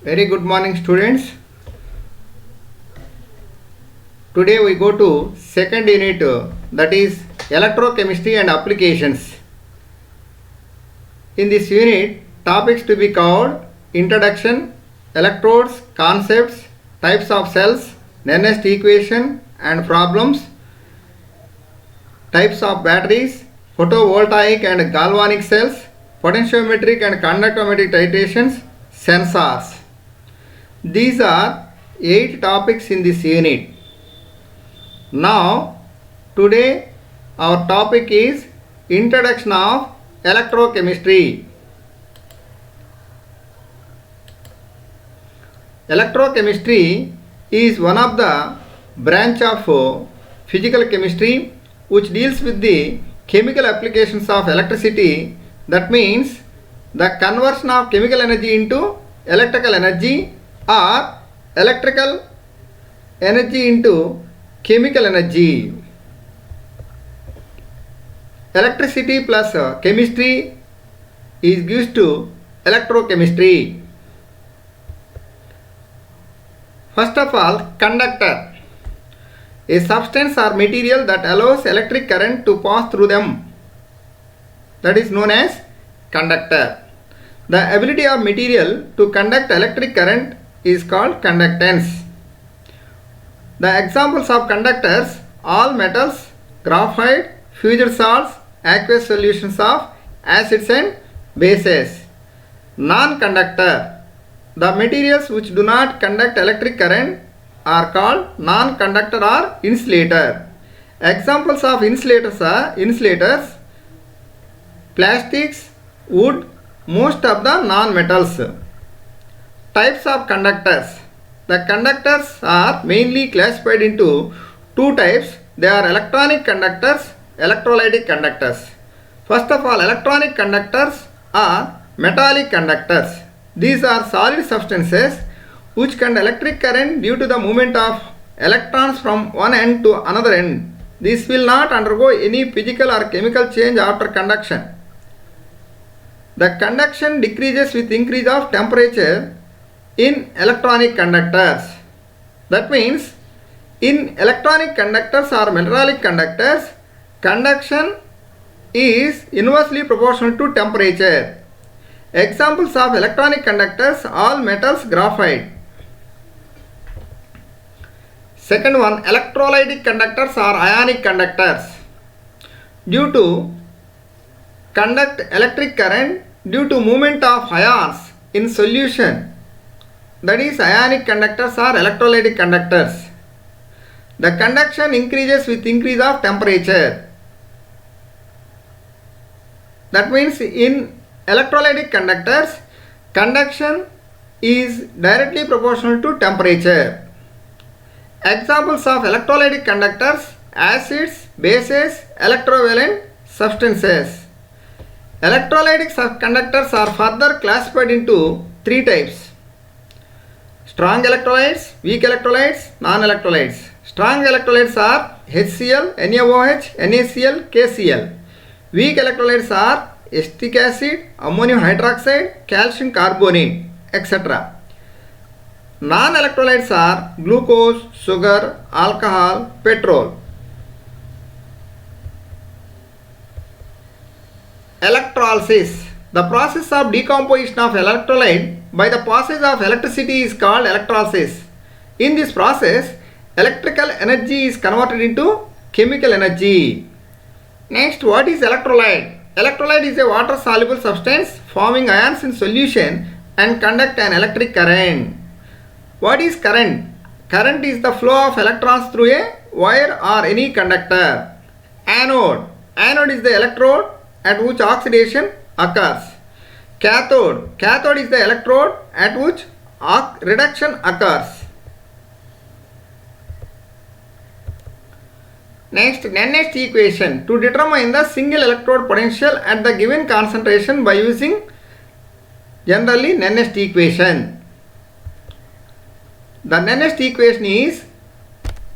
Very good morning, students. Today we go to second unit, that is electrochemistry and applications. In this unit, topics to be covered: introduction, electrodes, concepts, types of cells, Nernst equation and problems, types of batteries, photovoltaic and galvanic cells, potentiometric and conductometric titrations, sensors. These are 8 topics in this unit. Now, today our topic is introduction of electrochemistry. Electrochemistry is one of the branch of physical chemistry which deals with the chemical applications of electricity. That means the conversion of chemical energy into electrical energy or electrical energy into chemical energy. Electricity plus chemistry is gives to electrochemistry. First of all, conductor. A substance or material that allows electric current to pass through them. That is known as conductor. The ability of material to conduct electric current is called conductance. The examples of conductors: all metals, graphite, fused salts, aqueous solutions of acids and bases. Non-conductor. The materials which do not conduct electric current are called non-conductor or insulator. Examples of insulators are plastics, wood, most of the non-metals. Types of conductors. The conductors are mainly classified into 2 types. They are electronic conductors, electrolytic conductors. First of all, electronic conductors are metallic conductors. These are solid substances which conduct electric current due to the movement of electrons from one end to another end. This will not undergo any physical or chemical change after conduction. The conduction decreases with increase of temperature in electronic conductors. That means in electronic conductors or metallic conductors, conduction is inversely proportional to temperature. Examples of electronic conductors: all metals, graphite. Second one, electrolytic conductors or ionic conductors. Due to conduct electric current due to movement of ions in solution. That is, ionic conductors or electrolytic conductors. The conduction increases with increase of temperature. That means in electrolytic conductors, conduction is directly proportional to temperature. Examples of electrolytic conductors: acids, bases, electrovalent substances. Electrolytic conductors are further classified into 3 types: strong electrolytes, weak electrolytes, non-electrolytes. Strong electrolytes are HCl, NaOH, NaCl, KCl. Weak electrolytes are acetic acid, ammonium hydroxide, calcium carbonate, etc. Non-electrolytes are glucose, sugar, alcohol, petrol. Electrolysis. The process of decomposition of electrolyte by the passage of electricity is called electrolysis. In this process, electrical energy is converted into chemical energy. Next, what is electrolyte? Electrolyte is a water-soluble substance forming ions in solution and conduct an electric current. What is current? Current is the flow of electrons through a wire or any conductor. Anode. Anode is the electrode at which oxidation occurs. Cathode. Cathode is the electrode at which reduction occurs. Next, Nernst equation. To determine the single electrode potential at the given concentration by using generally Nernst equation. The Nernst equation is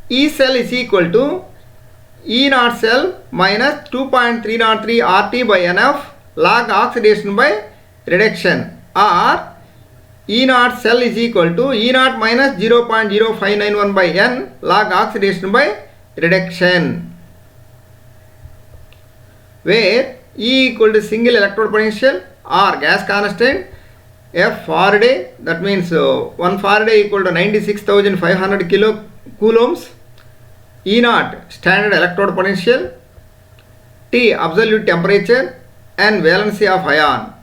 E cell is equal to E naught cell minus 2.303 RT by NF log oxidation by reduction, or E naught cell is equal to E naught minus 0.0591 by N log oxidation by reduction, where E equal to single electrode potential or gas constant, F Faraday, that means 1 Faraday equal to 96,500 coulombs, E naught standard electrode potential, T absolute temperature, and valency of ion.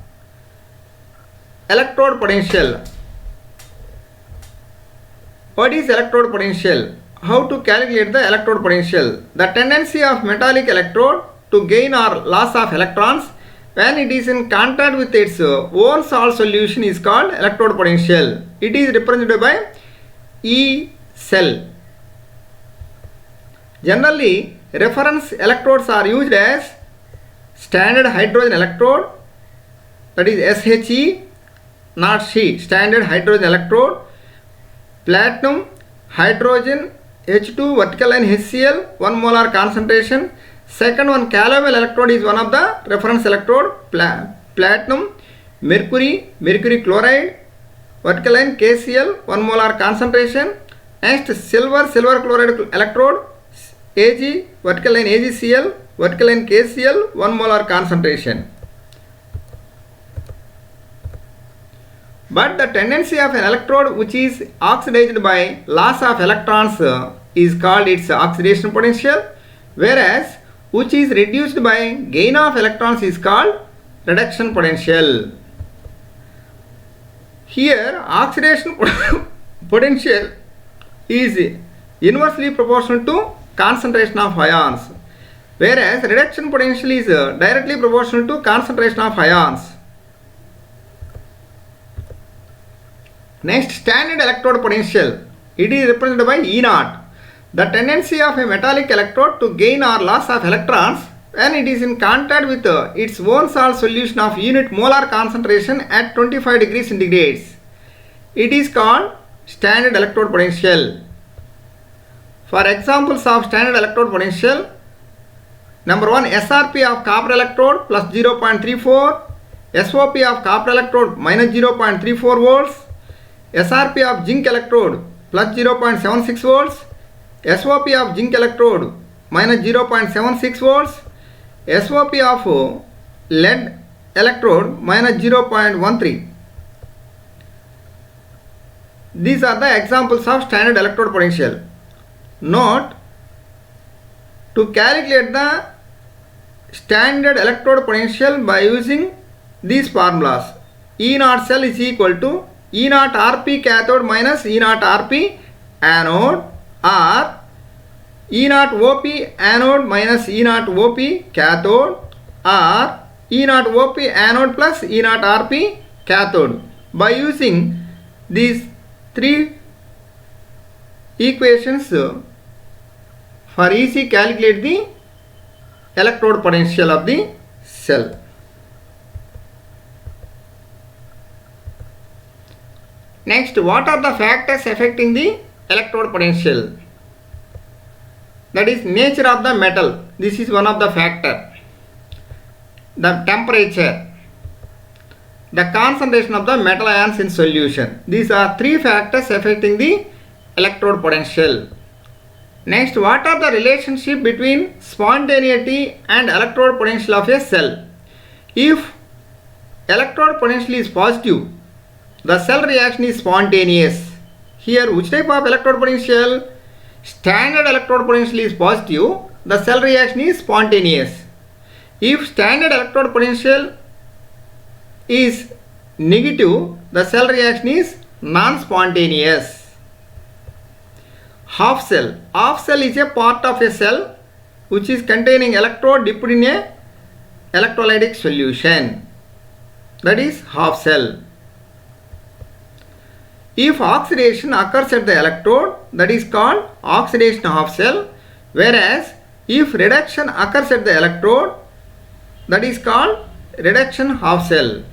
Electrode potential. What is electrode potential? How to calculate the electrode potential? The tendency of metallic electrode to gain or loss of electrons when it is in contact with its own salt solution is called electrode potential. It is represented by E cell. Generally, reference electrodes are used as standard hydrogen electrode, that is SHE, not She, standard hydrogen electrode, platinum, hydrogen, H2 vertical line HCl, 1 molar concentration. Second one, calomel electrode is one of the reference electrode, platinum, mercury, mercury chloride, vertical line KCl, 1 molar concentration. Next, silver, silver chloride electrode, Ag, vertical line AgCl, vertical line KCl, 1 molar concentration. But the tendency of an electrode which is oxidized by loss of electrons is called its oxidation potential, whereas which is reduced by gain of electrons is called reduction potential. Here, oxidation potential is inversely proportional to concentration of ions, whereas reduction potential is directly proportional to concentration of ions. Next, standard electrode potential. It is represented by E naught. The tendency of a metallic electrode to gain or loss of electrons when it is in contact with its own salt solution of unit molar concentration at 25 degrees centigrade. It is called standard electrode potential. For examples of standard electrode potential, number 1, SRP of copper electrode plus 0.34, SOP of copper electrode minus 0.34 volts, SRP of zinc electrode plus 0.76 volts, SOP of zinc electrode minus 0.76 volts, SOP of lead electrode minus 0.13. These are the examples of standard electrode potential. Note, to calculate the standard electrode potential by using these formulas, E naught cell is equal to E naught Rp cathode minus E naught Rp anode, or E naught OP anode minus E naught OP cathode, or E naught OP anode plus E naught Rp cathode. By using these three equations, for easy calculate the electrode potential of the cell. Next, what are the factors affecting the electrode potential? That is nature of the metal. This is one of the factor. The temperature, the concentration of the metal ions in solution. These are three factors affecting the electrode potential. Next, what are the relationship between spontaneity and electrode potential of a cell? If electrode potential is positive, the cell reaction is spontaneous. Here, which type of electrode potential? Standard electrode potential is positive, the cell reaction is spontaneous. If standard electrode potential is negative, the cell reaction is non-spontaneous. Half cell. Half cell is a part of a cell which is containing electrode dipped in a electrolytic solution. That is half cell. If oxidation occurs at the electrode, that is called oxidation half cell, whereas if reduction occurs at the electrode, that is called reduction half cell.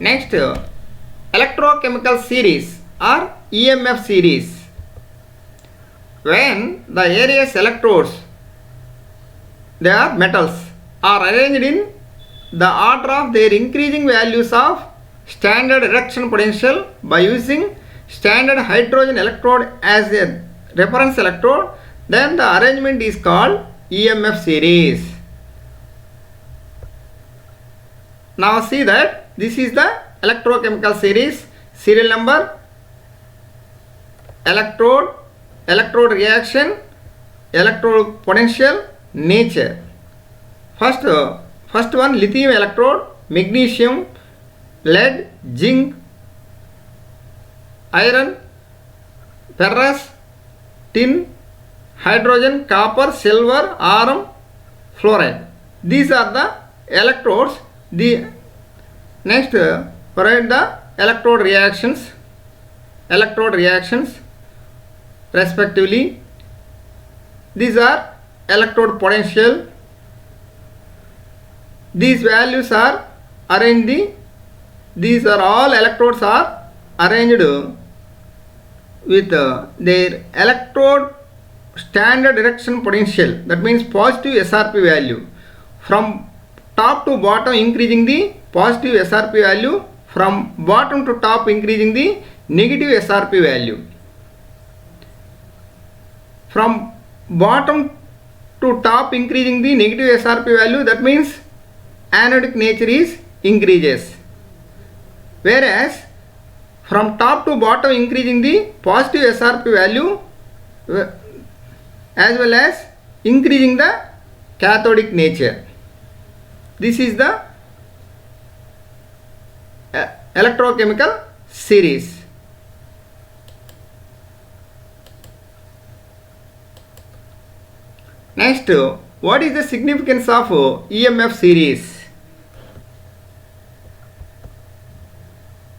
Next, electrochemical series or EMF series. When the various electrodes, they are metals, are arranged in the order of their increasing values of standard reduction potential by using standard hydrogen electrode as a reference electrode, then the arrangement is called EMF series. Now see that this is the electrochemical series. Serial number, electrode, electrode reaction, electrode potential, nature. First one, lithium electrode, magnesium, lead, zinc, iron, ferrous, tin, hydrogen, copper, silver, arum, fluoride. These are the electrodes. Next, provide the electrode reactions respectively. These are electrode potential. These values are arranged. These are all electrodes are arranged with their electrode standard direction potential. That means positive SRP value. From top to bottom increasing the positive SRP value, from bottom to top increasing the negative SRP value. From bottom to top increasing the negative SRP value, that means anodic nature is increases. Whereas from top to bottom increasing the positive SRP value as well as increasing the cathodic nature. This is the electrochemical series. Next, what is the significance of EMF series?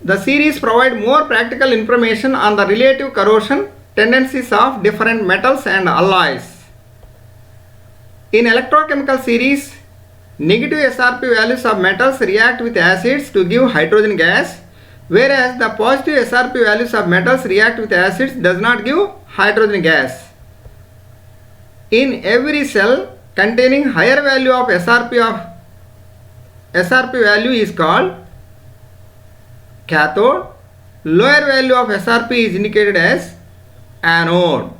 The series provide more practical information on the relative corrosion tendencies of different metals and alloys. In electrochemical series, negative SRP values of metals react with acids to give hydrogen gas, whereas the positive SRP values of metals react with acids does not give hydrogen gas. In every cell containing higher value of SRP value is called cathode, lower value of SRP is indicated as anode.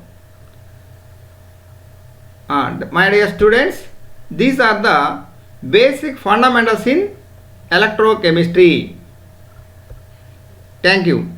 And my dear students, these are the basic fundamentals in electrochemistry. Thank you.